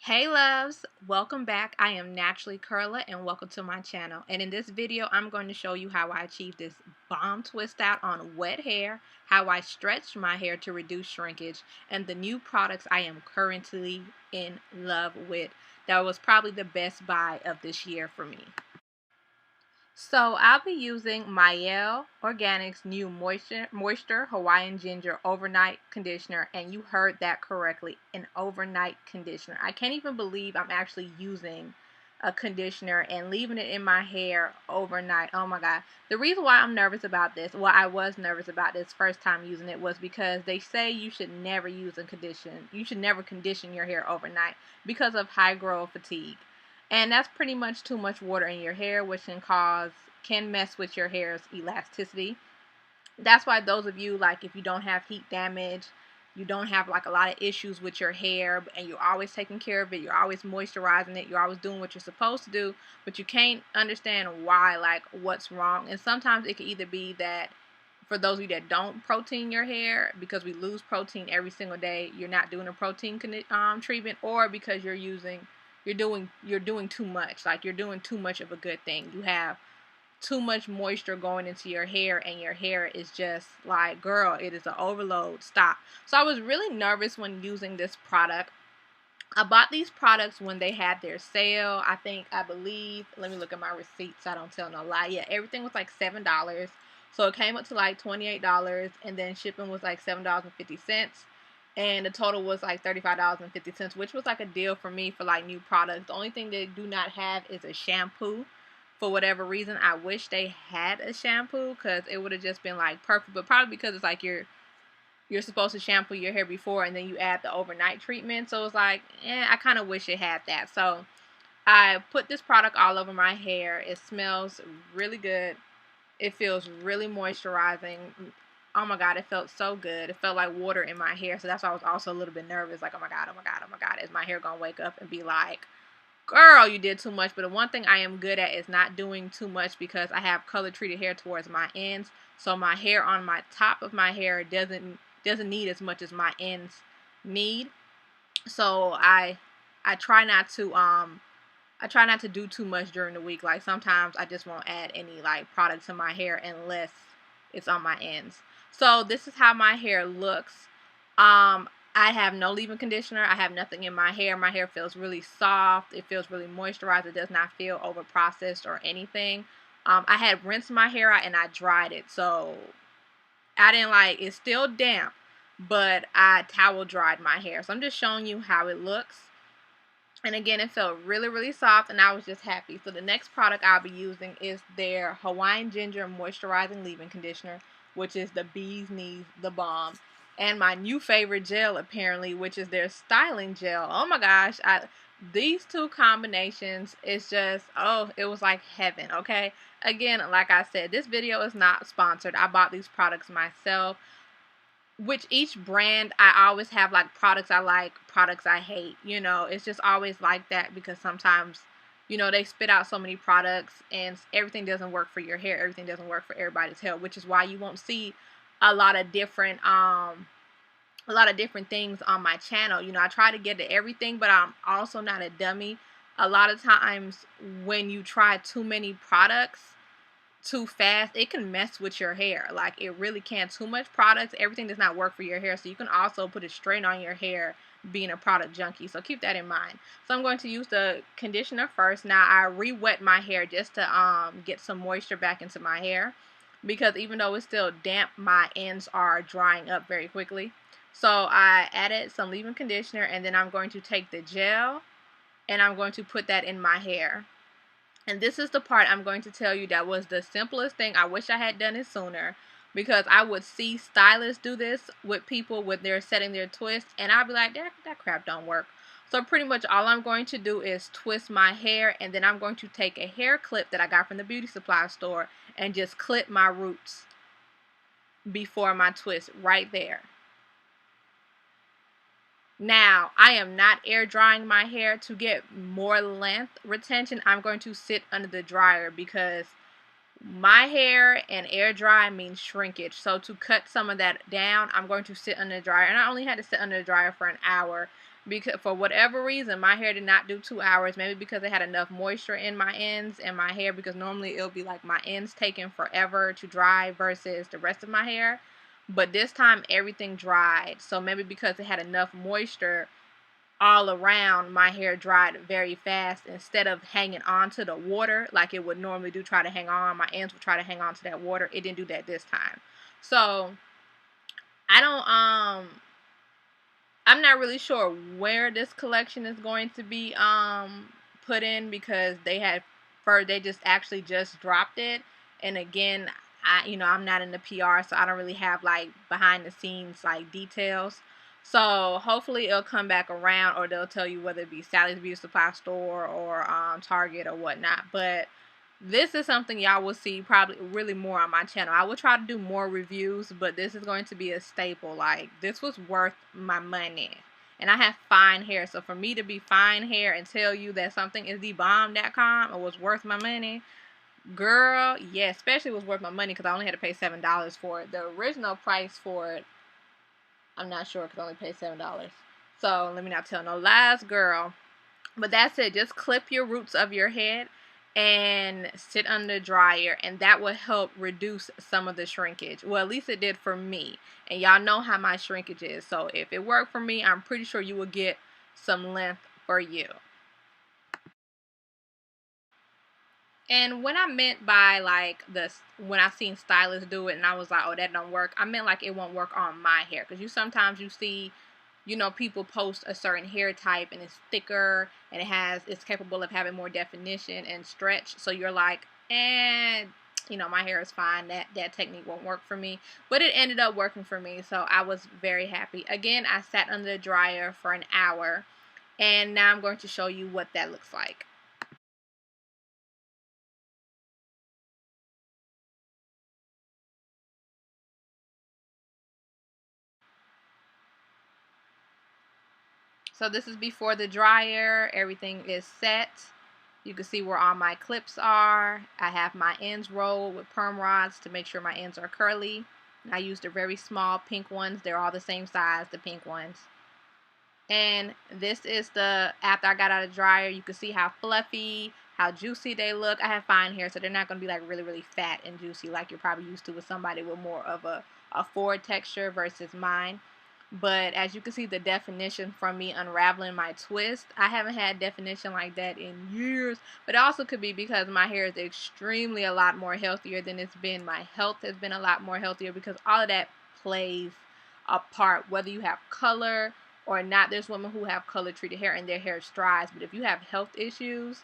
Hey loves, welcome back. I am Naturally Curla and welcome to my channel. And in this video, I'm going to show you how I achieve this bomb twist out on wet hair, how I stretch my hair to reduce shrinkage, and the new products I am currently in love with. That was probably the best buy of this year for me. So I'll be using Mielle Organics new Moisture Hawaiian Ginger Overnight Conditioner, and you heard that correctly, an overnight conditioner. I can't even believe I'm actually using a conditioner and leaving it in my hair overnight. Oh my god. The reason why I'm nervous about this, well, I was nervous about this first time using it, was because they say you should never use a condition. You should never condition your hair overnight because of high growth fatigue. And that's pretty much too much water in your hair, which can mess with your hair's elasticity. That's why those of you, like, if you don't have heat damage, you don't have like a lot of issues with your hair, and you're always taking care of it, you're always moisturizing it, you're always doing what you're supposed to do, but you can't understand why, like, what's wrong. And sometimes it can either be that for those of you that don't protein your hair, because we lose protein every single day, you're not doing a protein treatment, or because you're doing too much. Like, you're doing too much of a good thing. You have too much moisture going into your hair, and your hair is just like, girl, it is an overload. Stop. So I was really nervous when using this product. I bought these products when they had their sale. I believe, let me look at my receipts so I don't tell no lie. Yeah, everything was like $7. So it came up to like $28, and then shipping was like $7.50. And the total was like $35.50, which was like a deal for me for like new products. The only thing they do not have is a shampoo. For whatever reason, I wish they had a shampoo, because it would have just been like perfect. But probably because it's like you're supposed to shampoo your hair before, and then you add the overnight treatment. So it's like, I kind of wish it had that. So I put this product all over my hair. It smells really good. It feels really moisturizing. Oh my god, it felt so good. It felt like water in my hair. So that's why I was also a little bit nervous. Like, oh my god, oh my god, oh my god. Is my hair going to wake up and be like, girl, you did too much? But the one thing I am good at is not doing too much, because I have color treated hair towards my ends. So my hair on my top of my hair doesn't need as much as my ends need. So I try not to do too much during the week. Like, sometimes I just won't add any like product to my hair unless it's on my ends. So this is how my hair looks. I have no leave-in conditioner. I have nothing in my hair. My hair feels really soft. It feels really moisturized. It does not feel over processed or anything. I had rinsed my hair out and I dried it. So I didn't like, it's still damp, but I towel dried my hair. So I'm just showing you how it looks. And again, it felt really, really soft, and I was just happy. So the next product I'll be using is their Hawaiian Ginger Moisturizing Leave-In Conditioner, which is the Bee's Knees, the bomb. And my new favorite gel, apparently, which is their styling gel. Oh my gosh, these two combinations, it's just, oh, it was like heaven, okay? Again, like I said, this video is not sponsored. I bought these products myself. Which each brand, I always have like products I like, products I hate. It's just always like that, because sometimes, they spit out so many products and everything doesn't work for your hair. Everything doesn't work for everybody's hair, which is why you won't see a lot of different things on my channel. I try to get to everything, but I'm also not a dummy. A lot of times when you try too many products too fast, it can mess with your hair. Like, it really can. Too much products, everything does not work for your hair. So you can also put a strain on your hair being a product junkie. So keep that in mind. So I'm going to use the conditioner first. Now, I re-wet my hair just to get some moisture back into my hair, because even though it's still damp, my ends are drying up very quickly. So I added some leave-in conditioner, and then I'm going to take the gel and I'm going to put that in my hair. And this is the part I'm going to tell you that was the simplest thing. I wish I had done it sooner, because I would see stylists do this with people when they're setting their twists, and I'd be like, that crap don't work. So pretty much all I'm going to do is twist my hair, and then I'm going to take a hair clip that I got from the beauty supply store and just clip my roots before my twist right there. Now, I am not air drying my hair. To get more length retention, I'm going to sit under the dryer, because my hair and air dry means shrinkage. So to cut some of that down, I'm going to sit under the dryer. And I only had to sit under the dryer for an hour, because for whatever reason my hair did not do 2 hours. Maybe because it had enough moisture in my ends and my hair, because normally it'll be like my ends taking forever to dry versus the rest of my hair. But this time everything dried, so maybe because it had enough moisture all around, my hair dried very fast. Instead of hanging on to the water like it would normally do, try to hang on, my ends would try to hang on to that water. It didn't do that this time. So I don't I'm not really sure where this collection is going to be put in, because they just actually just dropped it. And again, I'm not in the PR, so I don't really have like behind the scenes like details. So hopefully it'll come back around, or they'll tell you whether it be Sally's Beauty Supply Store or Target or whatnot. But this is something y'all will see probably really more on my channel. I will try to do more reviews, but this is going to be a staple. Like, this was worth my money. And I have fine hair, so for me to be fine hair and tell you that something is the bomb.com or was worth my money, girl, yeah, especially was worth my money because I only had to pay $7 for it. The original price for it, I'm not sure because I only paid $7. So let me not tell no lies, girl. But that's it. Just clip your roots of your head and sit under the dryer, and that will help reduce some of the shrinkage. Well, at least it did for me. And y'all know how my shrinkage is. So if it worked for me, I'm pretty sure you will get some length for you. And when I meant by like when I seen stylists do it and I was like, oh, that don't work, I meant like it won't work on my hair. Because sometimes you see, people post a certain hair type and it's thicker and it's capable of having more definition and stretch. So you're like, my hair is fine. That technique won't work for me. But it ended up working for me. So I was very happy. Again, I sat under the dryer for an hour, and now I'm going to show you what that looks like. So this is before the dryer. Everything is set. You can see where all my clips are. I have my ends rolled with perm rods to make sure my ends are curly. I used the very small pink ones. They're all the same size, the pink ones. And this is after I got out of the dryer. You can see how fluffy, how juicy they look. I have fine hair, so they're not going to be like really, really fat and juicy like you're probably used to with somebody with more of a forward texture versus mine. But as you can see, the definition from me unraveling my twist, I haven't had definition like that in years. But it also could be because my hair is extremely a lot more healthier than it's been. My health has been a lot more healthier because all of that plays a part, whether you have color or not. There's women who have color treated hair and their hair dries. But if you have health issues,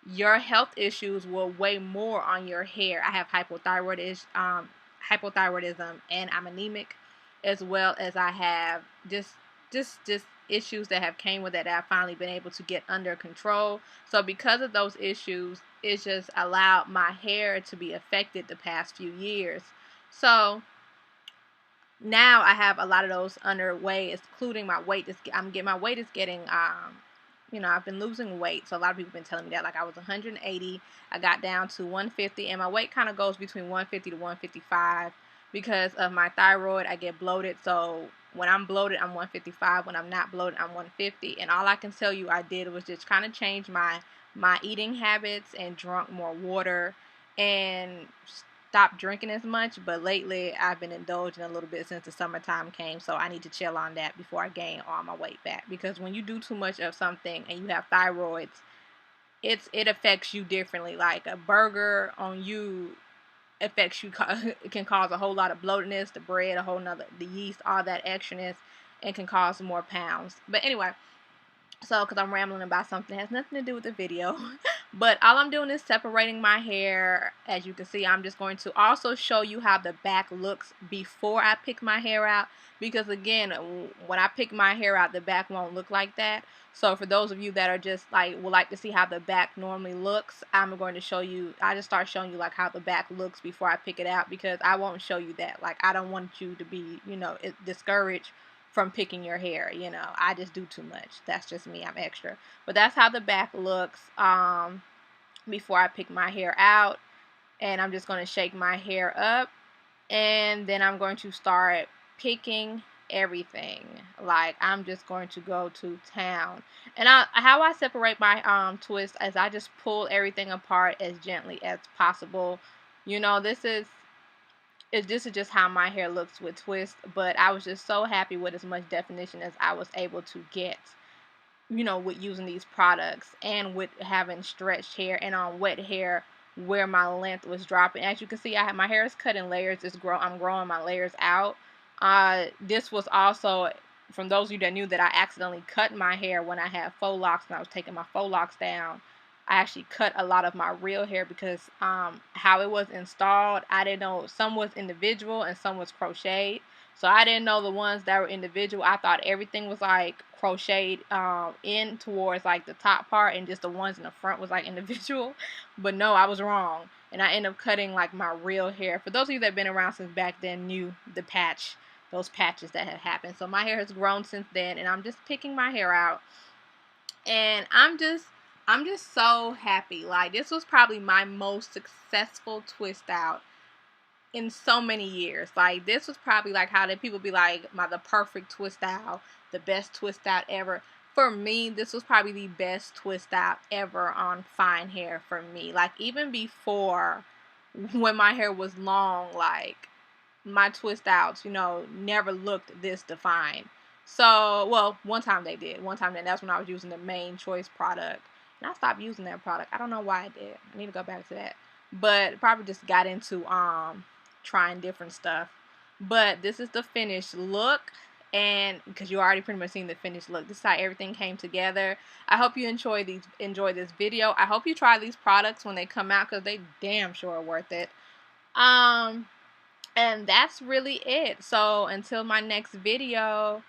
your health issues will weigh more on your hair. I have hypothyroidism, and I'm anemic, as well as I have just issues that have came with it that I've finally been able to get under control. So because of those issues, it's just allowed my hair to be affected the past few years. So now I have a lot of those underway, including my weight. My weight is getting I've been losing weight, so a lot of people have been telling me that. Like, I was 180, I got down to 150, and my weight kind of goes between 150 to 155 because of my thyroid. I get bloated, so when I'm bloated, I'm 155. When I'm not bloated, I'm 150. And all I can tell you I did was just kind of change my eating habits and drunk more water and stopped drinking as much. But lately I've been indulging a little bit since the summertime came, so I need to chill on that before I gain all my weight back, because when you do too much of something and you have thyroids, it affects you differently. Like a burger on you affects you, it can cause a whole lot of bloatedness, the bread a whole nother, the yeast, all that extraness, and can cause more pounds. But anyway, so because I'm rambling about something that has nothing to do with the video. But all I'm doing is separating my hair. As you can see, I'm just going to also show you how the back looks before I pick my hair out, because again, when I pick my hair out, the back won't look like that. So for those of you that are just like would like to see how the back normally looks, I'm going to show you. I just start showing you like how the back looks before I pick it out, because I won't show you that. Like, I don't want you to be discouraged from picking your hair. I just do too much. That's just me. I'm extra. But that's how the back looks before I pick my hair out. And I'm just going to shake my hair up, and then I'm going to start picking everything. Like, I'm just going to go to town. And how I separate my twist is I just pull everything apart as gently as possible. You know, this is just how my hair looks with twist, but I was just so happy with as much definition as I was able to get, you know, with using these products and with having stretched hair and on wet hair where my length was dropping. As you can see, my hair is cut in layers. I'm growing my layers out. This was also, from those of you that knew that I accidentally cut my hair when I had faux locks and I was taking my faux locks down. I actually cut a lot of my real hair because how it was installed, I didn't know. Some was individual and some was crocheted. So I didn't know the ones that were individual. I thought everything was like crocheted in towards like the top part, and just the ones in the front was like individual. But no, I was wrong. And I ended up cutting like my real hair. For those of you that have been around since back then knew those patches that had happened. So my hair has grown since then, and I'm just picking my hair out. And I'm just so happy. Like, this was probably my most successful twist out in so many years. Like, this was probably like how did people be like the perfect twist out, the best twist out ever. For me, this was probably the best twist out ever on fine hair for me. Like, even before, when my hair was long, like, my twist outs, you know, never looked this defined. So, well, one time they did. One time, that's when I was using the Main Choice product. And I stopped using that product. I don't know why I did. I need to go back to that. But probably just got into trying different stuff. But this is the finished look, and because you already pretty much seen the finished look, this is how everything came together. I hope you enjoy this video. I hope you try these products when they come out, because they damn sure are worth it. And that's really it. So until my next video,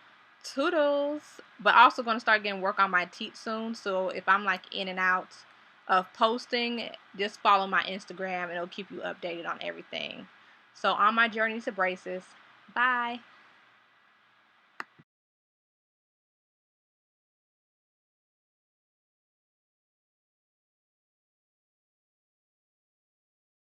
toodles. But also going to start getting work on my teeth soon. So if I'm like in and out of posting, just follow my Instagram and it'll keep you updated on everything. So on my journey to braces. Bye.